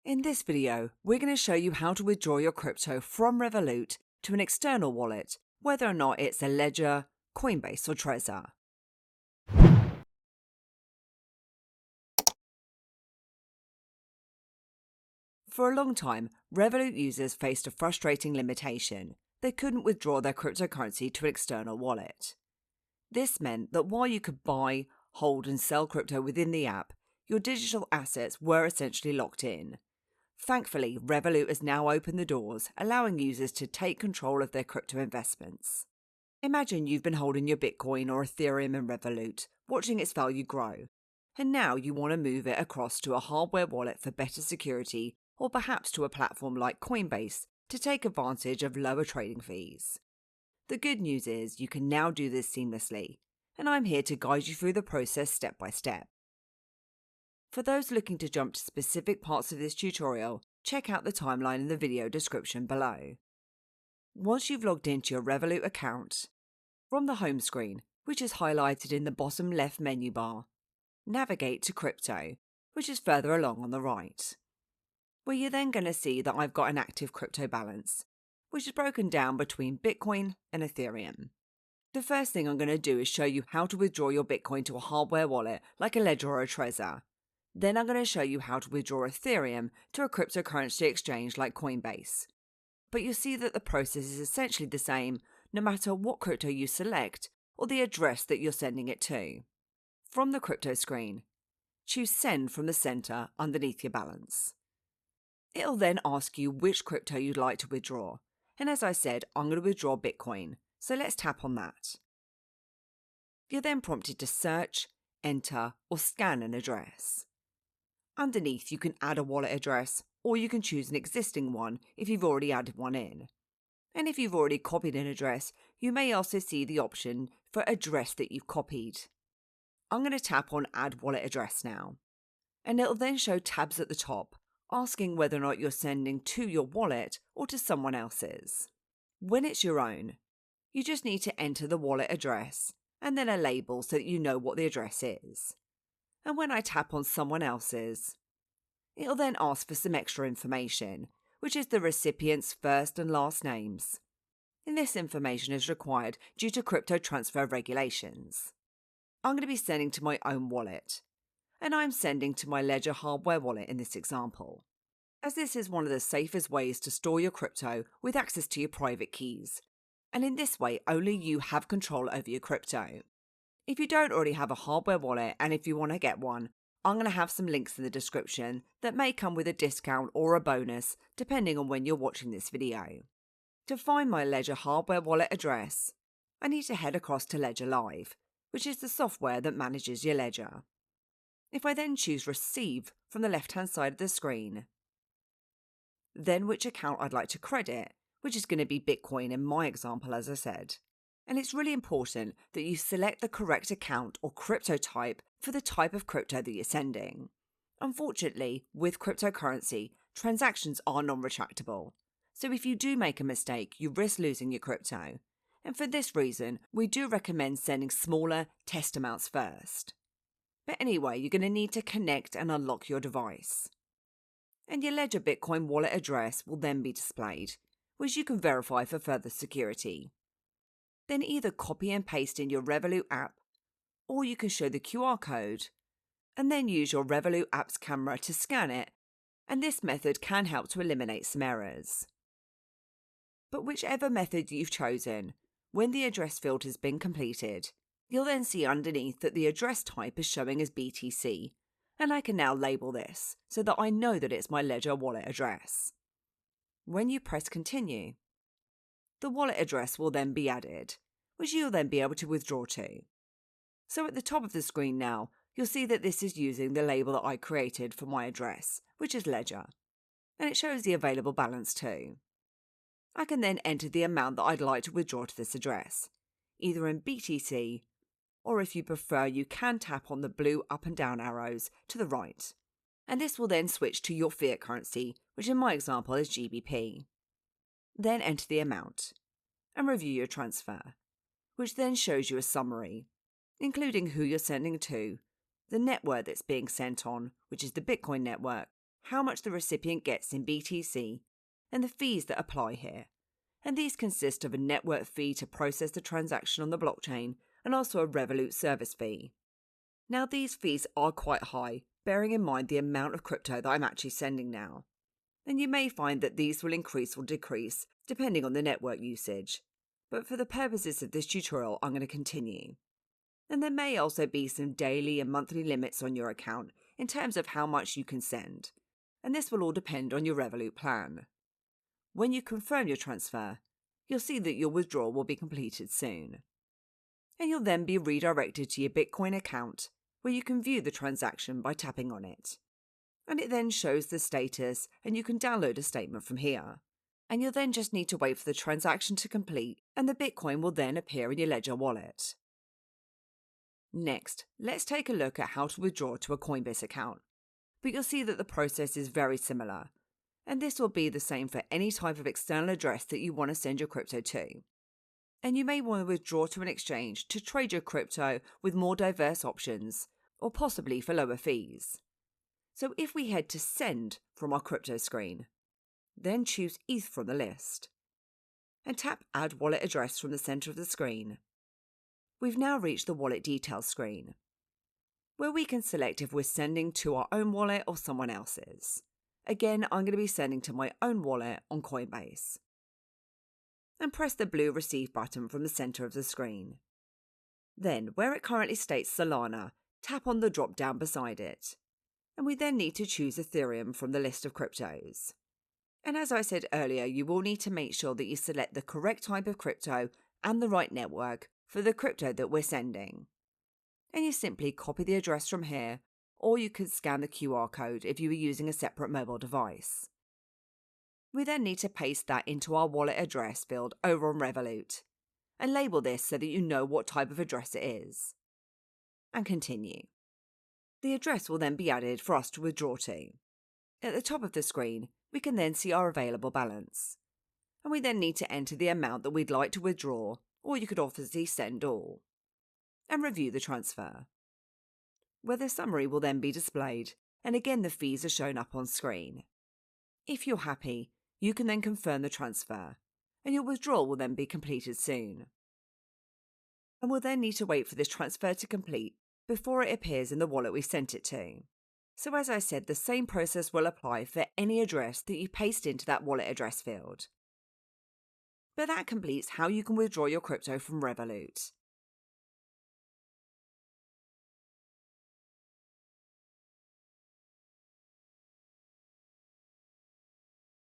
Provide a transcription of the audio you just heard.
In this video, we're going to show you how to withdraw your crypto from Revolut to an external wallet, whether or not it's a Ledger, Coinbase or Trezor. For a long time, Revolut users faced a frustrating limitation. They couldn't withdraw their cryptocurrency to an external wallet. This meant that while you could buy, hold and sell crypto within the app, your digital assets were essentially locked in. Thankfully, Revolut has now opened the doors, allowing users to take control of their crypto investments. Imagine you've been holding your Bitcoin or Ethereum in Revolut, watching its value grow, and now you want to move it across to a hardware wallet for better security, or perhaps to a platform like Coinbase to take advantage of lower trading fees. The good news is you can now do this seamlessly, and I'm here to guide you through the process step by step. For those looking to jump to specific parts of this tutorial, check out the timeline in the video description below. Once you've logged into your Revolut account, from the home screen, which is highlighted in the bottom left menu bar, navigate to Crypto, which is further along on the right, where you're then going to see that I've got an active crypto balance, which is broken down between Bitcoin and Ethereum. The first thing I'm going to do is show you how to withdraw your Bitcoin to a hardware wallet like a Ledger or a Trezor. Then I'm going to show you how to withdraw Ethereum to a cryptocurrency exchange like Coinbase. But you'll see that the process is essentially the same no matter what crypto you select or the address that you're sending it to. From the crypto screen, choose Send from the center underneath your balance. It'll then ask you which crypto you'd like to withdraw. And as I said, I'm going to withdraw Bitcoin, so let's tap on that. You're then prompted to search, enter, or scan an address. Underneath, you can add a wallet address, or you can choose an existing one if you've already added one in. And if you've already copied an address, you may also see the option for address that you've copied. I'm going to tap on Add Wallet Address now, and it'll then show tabs at the top, asking whether or not you're sending to your wallet or to someone else's. When it's your own, you just need to enter the wallet address and then a label so that you know what the address is. And when I tap on someone else's, it'll then ask for some extra information, which is the recipient's first and last names. And this information is required due to crypto transfer regulations. I'm going to be sending to my own wallet, and I'm sending to my Ledger hardware wallet in this example, as this is one of the safest ways to store your crypto with access to your private keys. And in this way, only you have control over your crypto. If you don't already have a hardware wallet and if you want to get one, I'm going to have some links in the description that may come with a discount or a bonus depending on when you're watching this video. To find my Ledger hardware wallet address, I need to head across to Ledger Live, which is the software that manages your ledger. If I then choose Receive from the left-hand side of the screen, then which account I'd like to credit, which is going to be Bitcoin in my example as I said. And it's really important that you select the correct account or crypto type for the type of crypto that you're sending. Unfortunately, with cryptocurrency, transactions are non-retractable. So if you do make a mistake, you risk losing your crypto. And for this reason, we do recommend sending smaller test amounts first. But anyway, you're going to need to connect and unlock your device. And your Ledger Bitcoin wallet address will then be displayed, which you can verify for further security. Then either copy and paste in your Revolut app, or you can show the QR code, and then use your Revolut app's camera to scan it, and this method can help to eliminate some errors. But whichever method you've chosen, when the address field has been completed, you'll then see underneath that the address type is showing as BTC, and I can now label this so that I know that it's my Ledger wallet address. When you press Continue, the wallet address will then be added, which you'll then be able to withdraw to. So at the top of the screen now, you'll see that this is using the label that I created for my address, which is Ledger, and it shows the available balance too. I can then enter the amount that I'd like to withdraw to this address, either in BTC, or if you prefer, you can tap on the blue up and down arrows to the right, and this will then switch to your fiat currency, which in my example is GBP. Then enter the amount, and review your transfer, which then shows you a summary, including who you're sending to, the network that's being sent on, which is the Bitcoin network, how much the recipient gets in BTC, and the fees that apply here. And these consist of a network fee to process the transaction on the blockchain and also a Revolut service fee. Now, these fees are quite high, bearing in mind the amount of crypto that I'm actually sending now. And you may find that these will increase or decrease depending on the network usage. But for the purposes of this tutorial, I'm going to continue. And there may also be some daily and monthly limits on your account in terms of how much you can send. And this will all depend on your Revolut plan. When you confirm your transfer, you'll see that your withdrawal will be completed soon. And you'll then be redirected to your Bitcoin account, where you can view the transaction by tapping on it. And it then shows the status, and you can download a statement from here. And you'll then just need to wait for the transaction to complete, and the Bitcoin will then appear in your Ledger wallet. Next, let's take a look at how to withdraw to a Coinbase account. But you'll see that the process is very similar, and this will be the same for any type of external address that you want to send your crypto to. And you may want to withdraw to an exchange to trade your crypto with more diverse options, or possibly for lower fees. So if we head to Send from our crypto screen, then choose ETH from the list, and tap Add Wallet Address from the center of the screen. We've now reached the Wallet Details screen, where we can select if we're sending to our own wallet or someone else's. Again, I'm going to be sending to my own wallet on Coinbase. And press the blue Receive button from the center of the screen. Then, where it currently states Solana, tap on the drop down beside it. And we then need to choose Ethereum from the list of cryptos. And as I said earlier, you will need to make sure that you select the correct type of crypto and the right network for the crypto that we're sending. And you simply copy the address from here, or you could scan the QR code if you were using a separate mobile device. We then need to paste that into our wallet address field over on Revolut, and label this so that you know what type of address it is. And continue. The address will then be added for us to withdraw to. At the top of the screen, we can then see our available balance. And we then need to enter the amount that we'd like to withdraw, or you could obviously send all. And review the transfer, where the summary will then be displayed, and again the fees are shown up on screen. If you're happy, you can then confirm the transfer, and your withdrawal will then be completed soon. And we'll then need to wait for this transfer to complete before it appears in the wallet we sent it to. So as I said, the same process will apply for any address that you paste into that wallet address field. But that completes how you can withdraw your crypto from Revolut.